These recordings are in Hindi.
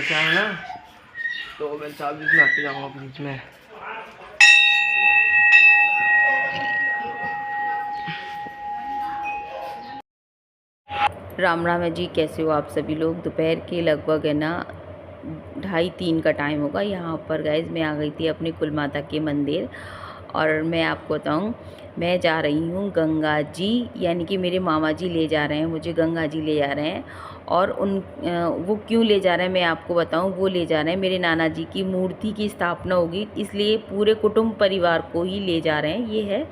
उधर से आए ना, तो मैं 40 मिनट पे जाऊँगा बीच में। राम राम है जी, कैसे हो आप सभी लोग। दोपहर के लगभग है ना 2:30-3 का टाइम होगा। यहाँ पर गाइज मैं आ गई थी अपने कुल माता के मंदिर, और मैं आपको बताऊँ मैं जा रही हूँ गंगा जी, यानी कि मेरे मामा जी ले जा रहे हैं मुझे, गंगा जी ले जा रहे हैं। और वो क्यों ले जा रहे हैं मैं आपको बताऊँ। वो ले जा रहे हैं मेरे नाना जी की मूर्ति की स्थापना होगी, इसलिए पूरे कुटुंब परिवार को ही ले जा रहे हैं। ये है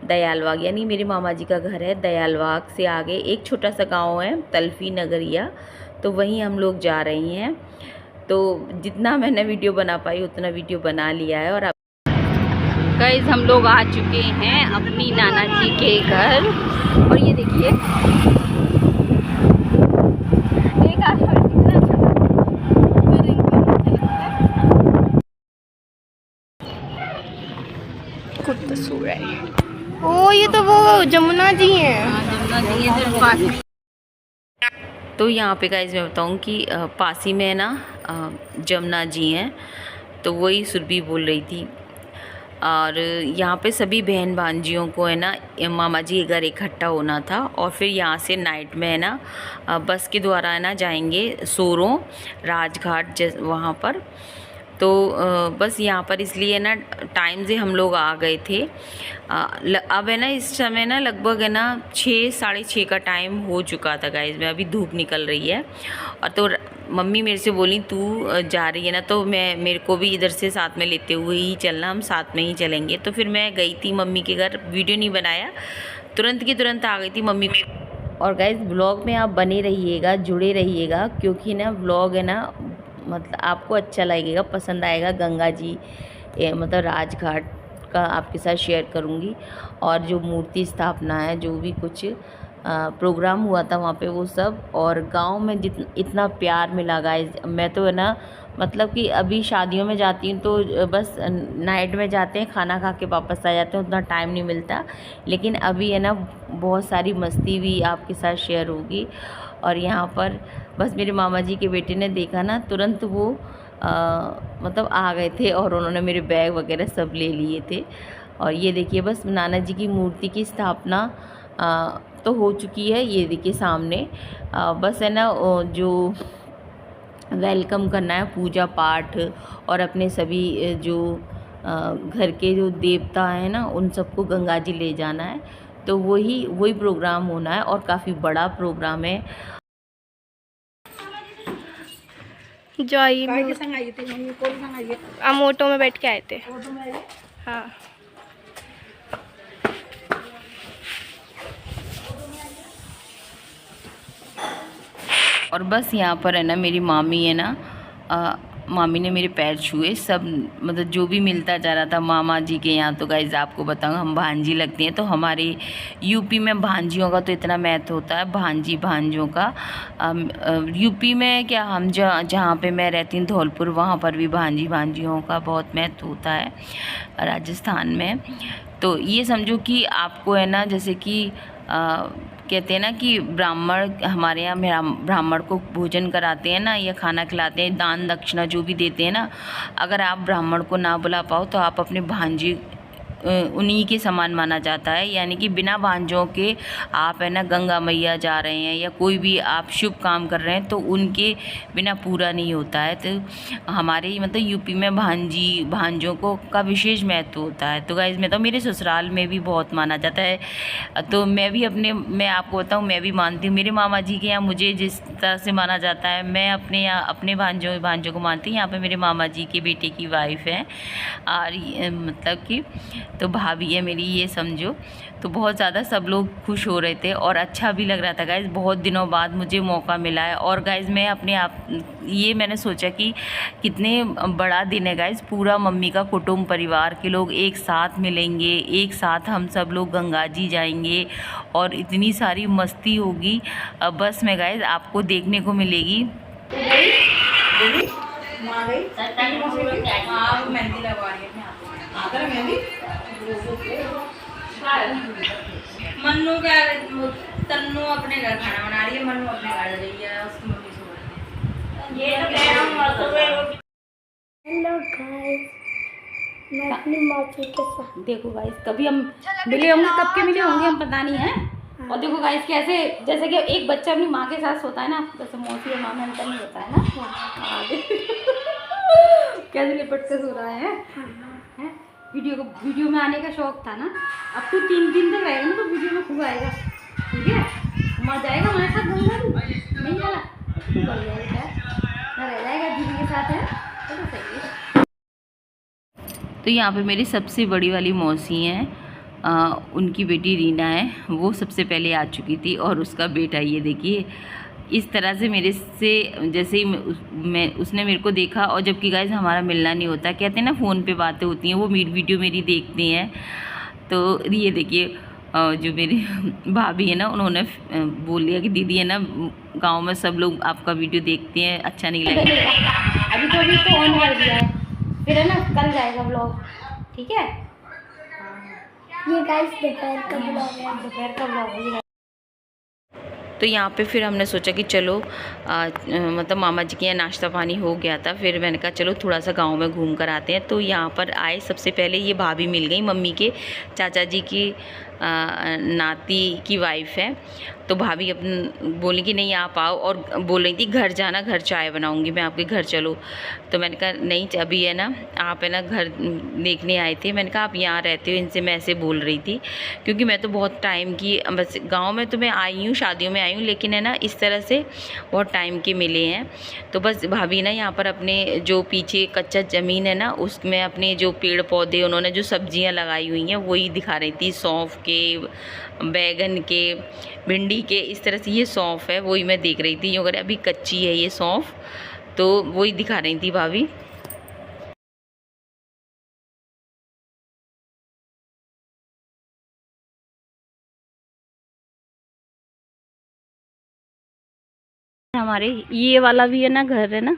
दयालबाग, यानी मेरे मामा जी का घर है दयालबाग से आगे एक छोटा सा गांव है तलफी नगरिया, तो वहीं हम लोग जा रही हैं। तो जितना मैंने वीडियो बना पाई उतना वीडियो बना लिया है। और अब गाइस हम लोग आ चुके हैं अपनी नाना जी के घर, और ये देखिए खुद तो सो रहा है। ओ ये तो वो जमुना जी हैं। जमुना जी है। तो यहाँ पे गाइस मैं बताऊँ कि पास ही में ना जमुना जी हैं, तो वही सुरभि बोल रही थी। और यहाँ पे सभी बहन भांजियों को है ना मामा जी के घर इकट्ठा होना था, और फिर यहाँ से नाइट में है ना बस के द्वारा है ना जाएंगे सोरों राजघाट वहाँ पर। तो बस यहाँ पर इसलिए ना टाइम से हम लोग आ गए थे। अब है ना इस समय ना लगभग है ना 6-6:30 का टाइम हो चुका था गाइस में, अभी धूप निकल रही है। और तो मम्मी मेरे से बोली तू जा रही है ना, तो मेरे को भी इधर से साथ में लेते हुए ही चलना, हम साथ में ही चलेंगे। तो फिर मैं गई थी मम्मी के घर, वीडियो नहीं बनाया, तुरंत की तुरंत आ गई थी मम्मी। और गाइस ब्लॉग में आप बने रहिएगा, जुड़े रहिएगा, क्योंकि ना ब्लॉग है ना मतलब आपको अच्छा लगेगा, पसंद आएगा। गंगा जी मतलब राजघाट का आपके साथ शेयर करूँगी, और जो मूर्ति स्थापना है, जो भी कुछ प्रोग्राम हुआ था वहाँ पे वो सब, और गांव में इतना प्यार मिला गाइस। मैं तो है ना मतलब कि अभी शादियों में जाती हूँ तो बस नाइट में जाते हैं, खाना खा के वापस आ जाते हैं, उतना टाइम नहीं मिलता। लेकिन अभी है ना बहुत सारी मस्ती भी आपके साथ शेयर होगी। और यहाँ पर बस मेरे मामा जी के बेटे ने देखा ना, तुरंत वो मतलब आ गए थे, और उन्होंने मेरे बैग वगैरह सब ले लिए थे। और ये देखिए बस नाना जी की मूर्ति की स्थापना तो हो चुकी है, ये देखिए सामने। बस है ना जो वेलकम करना है, पूजा पाठ, और अपने सभी जो घर के जो देवता हैं ना उन सबको गंगा जी ले जाना है। तो वही प्रोग्राम होना है, और काफ़ी बड़ा प्रोग्राम है। जो आई हम ऑटो में बैठ के आए थे। हाँ और बस यहाँ पर है ना मेरी मामी है ना मामी ने मेरे पैर छुए, सब मतलब जो भी मिलता जा रहा था मामा जी के यहाँ। तो गाइज आपको बताऊँ हम भांजी लगती हैं, तो हमारे यूपी में भांजियों का तो इतना महत्व होता है, भांजी भांजों का। यूपी में क्या, हम जहाँ पे मैं रहती हूँ धौलपुर, वहाँ पर भी भांजियों का बहुत महत्व होता है राजस्थान में। तो ये समझो कि आपको है ना जैसे कि कहते हैं ना कि ब्राह्मण, हमारे यहाँ ब्राह्मण को भोजन कराते हैं ना, या खाना खिलाते हैं, दान दक्षिणा जो भी देते हैं ना, अगर आप ब्राह्मण को ना बुला पाओ तो आप अपने भांजे उन्हीं के समान माना जाता है। यानी कि बिना भांजों के आप है ना गंगा मैया जा रहे हैं या कोई भी आप शुभ काम कर रहे हैं तो उनके बिना पूरा नहीं होता है। तो हमारे मतलब यूपी में भांजों को का विशेष महत्व होता है। तो गाइस मैं तो मेरे ससुराल में भी बहुत माना जाता है, तो मैं आपको बताऊँ मैं भी मानती हूँ। मेरे मामा जी के यहाँ मुझे जिस तरह से माना जाता है, मैं अपने यहाँ अपने भांजों को मानती हूँ। यहाँ पे मेरे मामा जी के बेटे की वाइफ है, और मतलब कि तो भाभी है मेरी, ये समझो। तो बहुत ज़्यादा सब लोग खुश हो रहे थे और अच्छा भी लग रहा था गाइज़। बहुत दिनों बाद मुझे मौका मिला है, और गाइज़ मैं अपने आप ये मैंने सोचा कि कितने बड़ा दिन है गाइज़, पूरा मम्मी का कुटुंब परिवार के लोग एक साथ मिलेंगे, एक साथ हम सब लोग गंगा जी जाएंगे और इतनी सारी मस्ती होगी बस में गाइज़ आपको देखने को मिलेगी। मन्नू क्या, तन्नू अपने घर खाना बना रही है, मन्नू अपने घर रही है, उसकी मम्मी सो रही है। ये तो कह रहा हूँ हेलो गाइस, मैं अपनी मौसी के साथ। देखो गाइस, कभी हम मिले होंगे, कब के मिले होंगे हम पता नहीं है। और देखो गाइस कैसे, जैसे कि एक बच्चा अपनी माँ के साथ सोता है ना, वैसे मौसी और मामा अंतर नहीं होता है ना। कैसे लिपट के सो रहा है? वीडियो में आने का शौक था ना, अब तो 3 दिन तक रहेगा ना, तो वीडियो में खूब आएगा। ठीक है, मजा आएगा हमारे साथ। नहीं जाना रह जाएगा दीदी के साथ है, चलो सही है। तो यहाँ पे मेरी सबसे बड़ी वाली मौसी हैं, उनकी बेटी रीना है, वो सबसे पहले आ चुकी थी। और उसका बेटा ये देखिए, इस तरह से मेरे से जैसे ही उसने मेरे को देखा। और जबकि गाइस हमारा मिलना नहीं होता, कहते हैं ना फ़ोन पे बातें होती हैं, वो वीडियो मेरी देखते हैं। तो ये देखिए, जो मेरी भाभी है ना, उन्होंने बोल लिया कि दीदी है ना, गांव में सब लोग आपका वीडियो देखते हैं, अच्छा नहीं लगेगा। अभी तो ऑन कर दिया है, फिर है ना कल जाएगा व्लॉग। ठीक है, ये गाइस दोपहर का ब्लॉग है, दोपहर का व्लॉग है। तो यहाँ पे फिर हमने सोचा कि चलो मतलब मामा जी के यहाँ नाश्ता पानी हो गया था, फिर मैंने कहा चलो थोड़ा सा गांव में घूम कर आते हैं। तो यहाँ पर आए, सबसे पहले ये भाभी मिल गई, मम्मी के चाचा जी की नाती की वाइफ है। तो भाभी अपन बोली कि नहीं आप आओ, और बोल रही थी घर जाना, घर चाय बनाऊंगी मैं आपके घर, चलो। तो मैंने कहा नहीं, अभी है ना, आप है ना घर देखने आए थे। मैंने कहा आप यहाँ रहते हो, इनसे मैं ऐसे बोल रही थी, क्योंकि मैं तो बहुत टाइम की, बस गांव में तो मैं आई हूँ, शादियों में आई हूँ, लेकिन है ना इस तरह से बहुत टाइम के मिले हैं। तो बस भाभी ना यहाँ पर अपने जो पीछे कच्चा ज़मीन है ना, उसमें अपने जो पेड़ पौधे, उन्होंने जो सब्जियाँ लगाई हुई हैं वही दिखा रही थी, सौंफ के, बैगन के, भिंडी के, इस तरह से। ये सौंफ है, वही मैं देख रही थी, अगर अभी कच्ची है ये सौंफ, तो वही दिखा रही थी भाभी। हमारे ये वाला भी है ना घर है ना,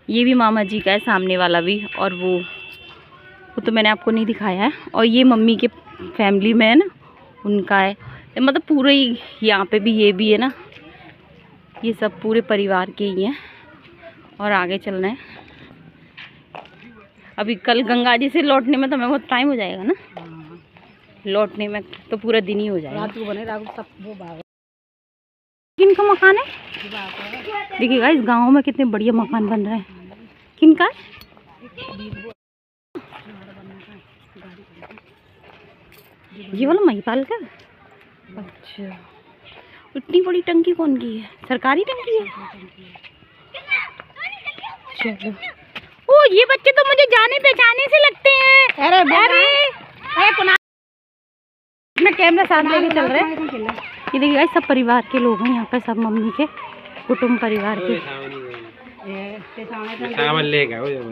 ये भी मामा जी का है, सामने वाला भी। और वो तो मैंने आपको नहीं दिखाया है। और ये मम्मी के फैमिली में है ना, उनका है, मतलब पूरे ही यहाँ पे भी, ये भी है ना, ये सब पूरे परिवार के ही हैं। और आगे चलना है, अभी कल गंगा जी से लौटने में तो हमें बहुत टाइम हो जाएगा ना, लौटने में तो पूरा दिन ही हो जाएगा। किनका मकान है? देखिए गाइस, गांव में कितने बढ़िया मकान बन रहे हैं। किनका है? ये वाला महिपाल का। अच्छा, इतनी बड़ी टंकी कौन की है? सरकारी टंकी है। चलो, ओ ये बच्चे तो मुझे जाने पहचाने से लगते हैं। अरे अपना कैमरा साथ लेके चल रहे हैं। ये देखिए गाइस, सब परिवार के लोग हैं यहाँ पर, सब मम्मी के कुटुंब परिवार के।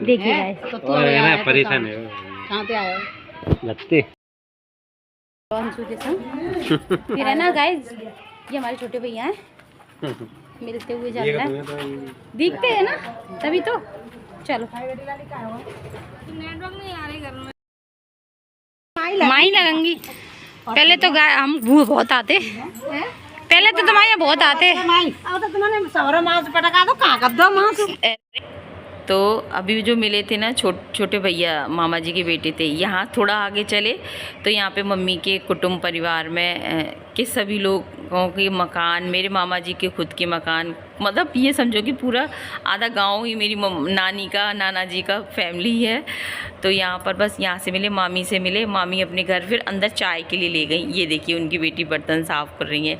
देखिए गाइस, परेशान है, कहाँ पे आए लगते के संग। फिर है ना गाइस, ये हमारे छोटे भैया हैं, मिलते हुए जा रहा है, दिखते हैं ना, तभी तो। चलो, माई लगेंगी। पहले तो हम भूख बहुत आते, पहले तो तुम्हारे यहाँ बहुत आते। तो अभी जो मिले थे ना छोटे भैया, मामा जी के बेटे थे, यहाँ थोड़ा आगे चले तो यहाँ पे मम्मी के कुटुंब परिवार में के सभी लोगों के मकान, मेरे मामा जी के खुद के मकान, मतलब ये समझो कि पूरा आधा गांव ही मेरी नानी का, नाना जी का फैमिली है। तो यहाँ पर बस यहाँ से मिले, मामी से मिले, मामी अपने घर फिर अंदर चाय के लिए ले गई। ये देखिए उनकी बेटी बर्तन साफ़ कर रही है।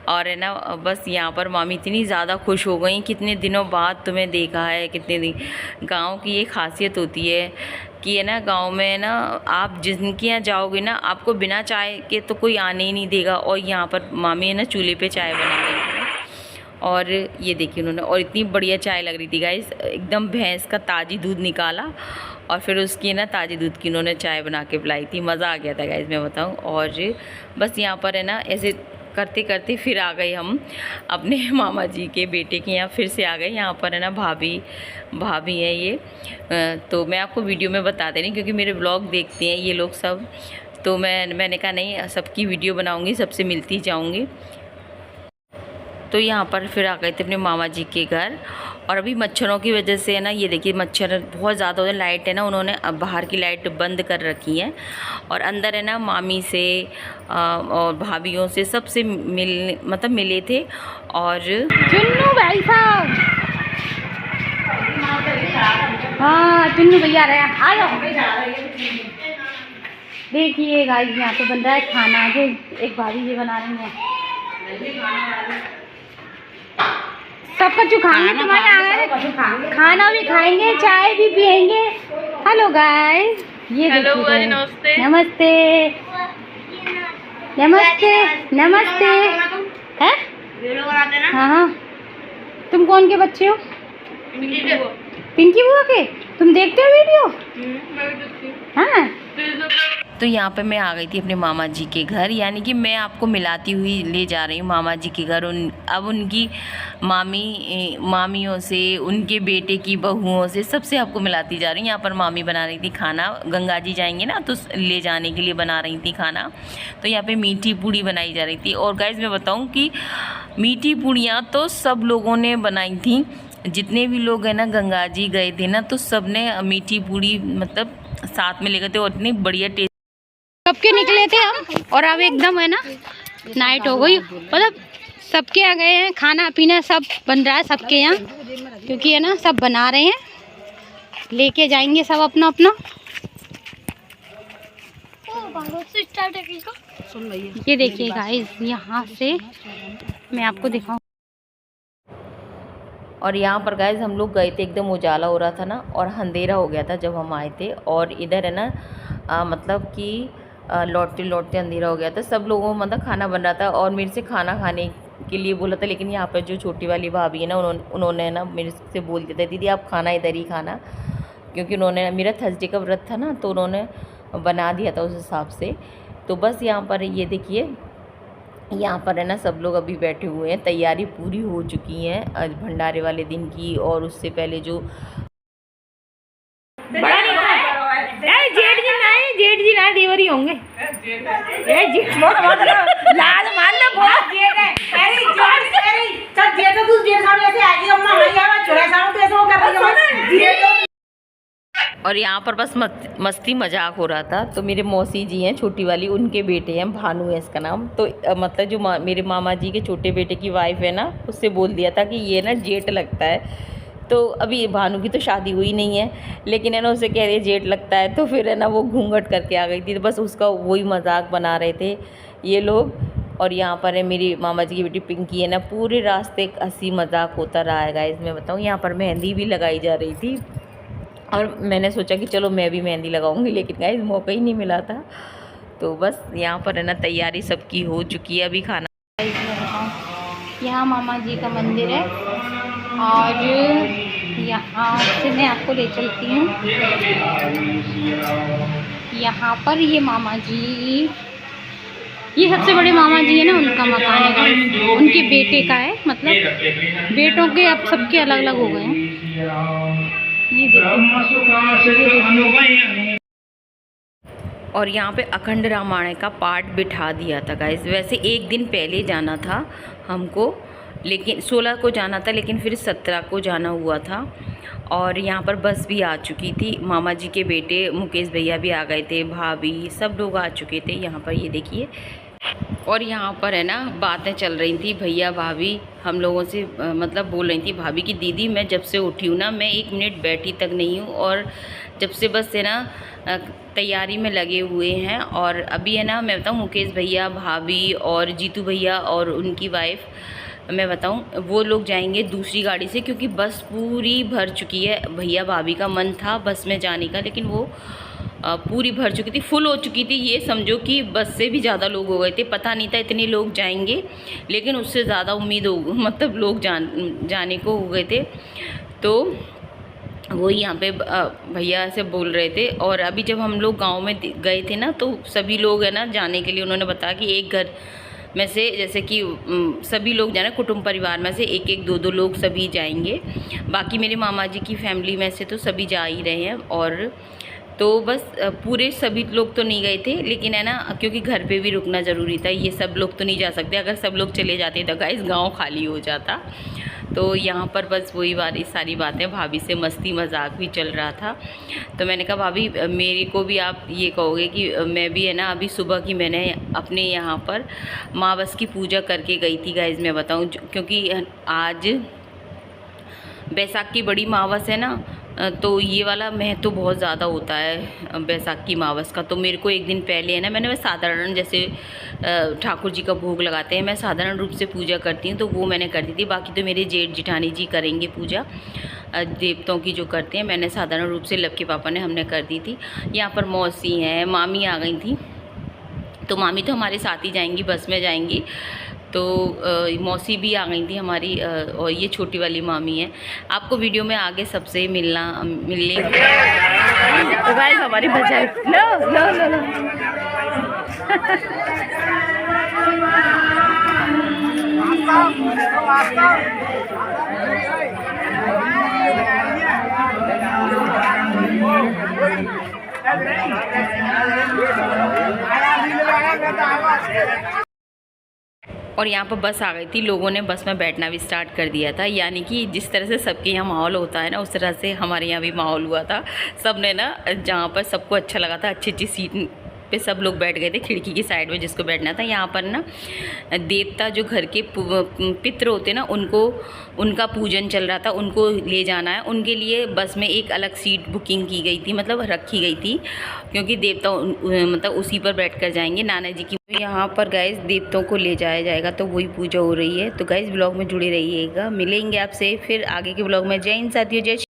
और है ना बस यहाँ पर मामी इतनी ज़्यादा खुश हो गई, कितने दिनों बाद तुम्हें देखा है, कितने दिन। गाँव की ये खासियत होती है कि है ना, गांव में ना आप जिनके यहाँ जाओगे ना, आपको बिना चाय के तो कोई आने ही नहीं देगा। और यहाँ पर मामी है ना चूल्हे पे चाय बना रही थी, और ये देखिए उन्होंने, और इतनी बढ़िया चाय लग रही थी गाइस, एकदम भैंस का ताज़ी दूध निकाला और फिर उसकी ना ताज़ी दूध की उन्होंने चाय बना के पिलाई थी। मज़ा आ गया था गाइस, मैं बताऊँ। और बस यहाँ पर है ना ऐसे करते करते फिर आ गए हम अपने मामा जी के बेटे के यहाँ, फिर से आ गए। यहाँ पर है ना भाभी हैं ये, तो मैं आपको वीडियो में बता दे रही क्योंकि मेरे ब्लॉग देखते हैं ये लोग सब, तो मैंने कहा नहीं, सबकी वीडियो बनाऊंगी, सबसे मिलती जाऊंगी। तो यहाँ पर फिर आ गए थे अपने मामा जी के घर, और अभी मच्छरों की वजह से है ना, ये देखिए मच्छर बहुत ज़्यादा हो रहे, लाइट है ना उन्होंने अब बाहर की लाइट बंद कर रखी है। और अंदर है ना मामी से और भाभीयों से सबसे मिले थे। और चुन्नू भाई साहब, हाँ चुन्नू भैया रहे हैं, आ जाओ। देखिए गाइस यहाँ पे बन रहा है खाना, जो एक भाभी जी बना रही हैं। सब कुछ खाएंगे, तुम्हारे आ गए, खाना भी खाएंगे, चाय भी पियेंगे। हेलो गाइस, ये हेलो देखिए, नमस्ते नमस्ते नमस्ते नमस्ते। है हाँ हाँ, तुम कौन के बच्चे हो? पिंकी बुआ के। तुम देखते हो वीडियो? हाँ। तो यहाँ पे मैं आ गई थी अपने मामा जी के घर, यानी कि मैं आपको मिलाती हुई ले जा रही हूँ मामा जी के घर। अब उनकी मामियों से, उनके बेटे की बहुओं से, सबसे आपको मिलाती जा रही हूँ। यहाँ पर मामी बना रही थी खाना, गंगा जी जाएंगे ना तो ले जाने के लिए बना रही थी खाना। तो यहाँ पे मीठी पूड़ी बनाई जा रही थी। और गाइस मैं बताऊँ कि मीठी पूड़ियाँ तो सब लोगों ने बनाई थी, जितने भी लोग हैं ना गंगा जी गए थे ना, तो सब ने मीठी पूड़ी मतलब साथ में लेकर थे और इतनी बढ़िया टेस्ट। सबके निकले थे हम, और अब एकदम है ना नाइट हो गई, मतलब सबके आ गए हैं, खाना पीना सब बन रहा है सबके यहाँ, क्योंकि है ना सब बना रहे हैं, लेके जाएंगे सब अपना अपना। ये देखिए गाइस, यहाँ से मैं आपको दिखाऊं। और यहाँ पर गाइस हम लोग गए थे, एकदम उजाला हो रहा था ना और अंधेरा हो गया था जब हम आए थे। और इधर है ना मतलब कि लौटते लौटते अंधेरा हो गया था। सब लोगों को मतलब खाना बन रहा था और मेरे से खाना खाने के लिए बोला था, लेकिन यहाँ पर जो छोटी वाली भाभी है ना उन्होंने ना मेरे से बोल दिया था, दीदी आप खाना इधर ही खाना, क्योंकि उन्होंने मेरा थर्सडे का व्रत था ना, तो उन्होंने बना दिया था उस हिसाब से। तो बस यहाँ पर ये देखिए, यहाँ पर है ना सब लोग अभी बैठे हुए हैं, तैयारी पूरी हो चुकी है आज भंडारे वाले दिन की। और उससे पहले जो जेठ जी ना देवरी होंगे, लाल मान ले बहुत जेठ है, अरे सब जेठ तो तू जेठ सामने ऐसे आएगी, अम्मा भैया मैं छोरा सामने तो ऐसे वो कर रही है। और यहाँ पर बस मस्ती मजाक हो रहा था। तो मेरे मौसी जी हैं छोटी वाली, उनके बेटे हैं, भानु है इसका नाम। तो मतलब जो मेरे मामा जी के छोटे बेटे की वाइफ है ना, उससे बोल दिया था कि ये ना जेठ लगता है। तो अभी भानु की तो शादी हुई नहीं है, लेकिन है ना उसे कह रही है जेठ लगता है, तो फिर है ना वो घूंघट करके आ गई थी। तो बस उसका वही मजाक बना रहे थे ये लोग। और यहाँ पर है मेरी मामा जी की बेटी पिंकी है ना, पूरे रास्ते हंसी मजाक होता रहा है गाइस। मैं बताऊँ यहाँ पर मेहंदी भी लगाई जा रही थी, और मैंने सोचा कि चलो मैं भी मेहंदी लगाऊंगी, लेकिन गाइस मौका ही नहीं मिला था। तो बस यहाँ पर है ना तैयारी सबकी हो चुकी है, अभी खाना। यहाँ मामा जी का मंदिर है, और यहाँ से मैं आपको ले चलती हूँ। यहाँ पर ये मामा जी, ये सबसे बड़े मामा जी है ना, उनका मकान है, उनके बेटे का है, मतलब बेटों के अब सबके अलग अलग हो गए हैं। ये और यहाँ पे अखंड रामायण का पाठ बिठा दिया था गाइस। वैसे एक दिन पहले जाना था हमको, लेकिन 16 को जाना था, लेकिन फिर 17 को जाना हुआ था। और यहाँ पर बस भी आ चुकी थी, मामा जी के बेटे मुकेश भैया भी आ गए थे, भाभी सब लोग आ चुके थे यहाँ पर, ये देखिए। और यहाँ पर है ना बातें चल रही थी, भैया भाभी हम लोगों से मतलब बोल रही थी भाभी की, दीदी मैं जब से उठी हूँ ना, मैं 1 मिनट बैठी तक नहीं हूँ, और जब से बस है ना तैयारी में लगे हुए हैं। और अभी है ना मैं बताऊँ, मुकेश भैया, भाभी और जीतू भैया और उनकी वाइफ, मैं बताऊं वो लोग जाएंगे दूसरी गाड़ी से, क्योंकि बस पूरी भर चुकी है। भैया भाभी का मन था बस में जाने का, लेकिन वो पूरी भर चुकी थी, फुल हो चुकी थी। ये समझो कि बस से भी ज़्यादा लोग हो गए थे, पता नहीं था इतने लोग जाएंगे, लेकिन उससे ज़्यादा उम्मीद हो, मतलब लोग जाने को हो गए थे। तो वो यहाँ पे भैया से बोल रहे थे। और अभी जब हम लोग गांव में गए थे ना, तो सभी लोग है ना जाने के लिए उन्होंने बताया कि एक घर में से, जैसे कि सभी लोग जाना, कुटुंब परिवार में से 1-1, 2-2 लोग सभी जाएंगे। बाकी मेरे मामा जी की फैमिली में से तो सभी जा ही रहे हैं। और तो बस पूरे सभी लोग तो नहीं गए थे, लेकिन है ना क्योंकि घर पे भी रुकना ज़रूरी था, ये सब लोग तो नहीं जा सकते। अगर सब लोग चले जाते तो गाइस गांव खाली हो जाता। तो यहाँ पर बस वही सारी बातें, भाभी से मस्ती मजाक भी चल रहा था। तो मैंने कहा भाभी मेरे को भी आप ये कहोगे कि मैं भी है ना, अभी सुबह की मैंने अपने यहाँ पर माँ बस की पूजा करके गई थी गाइज़, मैं बताऊँ, क्योंकि आज बैसाख की बड़ी मावस है ना, तो ये वाला महत्व तो बहुत ज़्यादा होता है बैसाख की मावस का। तो मेरे को एक दिन पहले है ना, मैंने साधारण जैसे ठाकुर जी का भोग लगाते हैं, मैं साधारण रूप से पूजा करती हूँ, तो वो मैंने कर दी थी। बाकी तो मेरे जेठ जिठानी जी करेंगे पूजा देवताओं की जो करते हैं, मैंने साधारण रूप से लब के पापा ने हमने कर दी थी। यहाँ पर मौसी हैं, मामी आ गई थी, तो मामी तो हमारे साथ ही जाएंगी, बस में जाएंगी। तो मौसी भी आ गई थी हमारी, और ये छोटी वाली मामी है। आपको वीडियो में आगे सबसे मिलने तो गाइस हमारी बचाई लो लो लो लो और यहाँ पर बस आ गई थी, लोगों ने बस में बैठना भी स्टार्ट कर दिया था। यानी कि जिस तरह से सबके यहाँ माहौल होता है ना, उस तरह से हमारे यहाँ भी माहौल हुआ था। सब ने ना, जहाँ पर सबको अच्छा लगा था, अच्छी अच्छी सीट पे सब लोग बैठ गए थे, खिड़की की साइड में जिसको बैठना था। यहाँ पर ना देवता जो घर के पितृ होते ना, उनका पूजन चल रहा था, उनको ले जाना है। उनके लिए बस में एक अलग सीट बुकिंग की गई थी, मतलब रखी गई थी, क्योंकि देवता मतलब उसी पर बैठकर जाएंगे नाना जी की। यहाँ पर गाइस देवताओं को ले जाया जाएगा, तो वही पूजा हो रही है। तो गाइस ब्लॉग में जुड़े रहिएगा, मिलेंगे आपसे फिर आगे के ब्लॉग में। जय हिंद साथियों, जय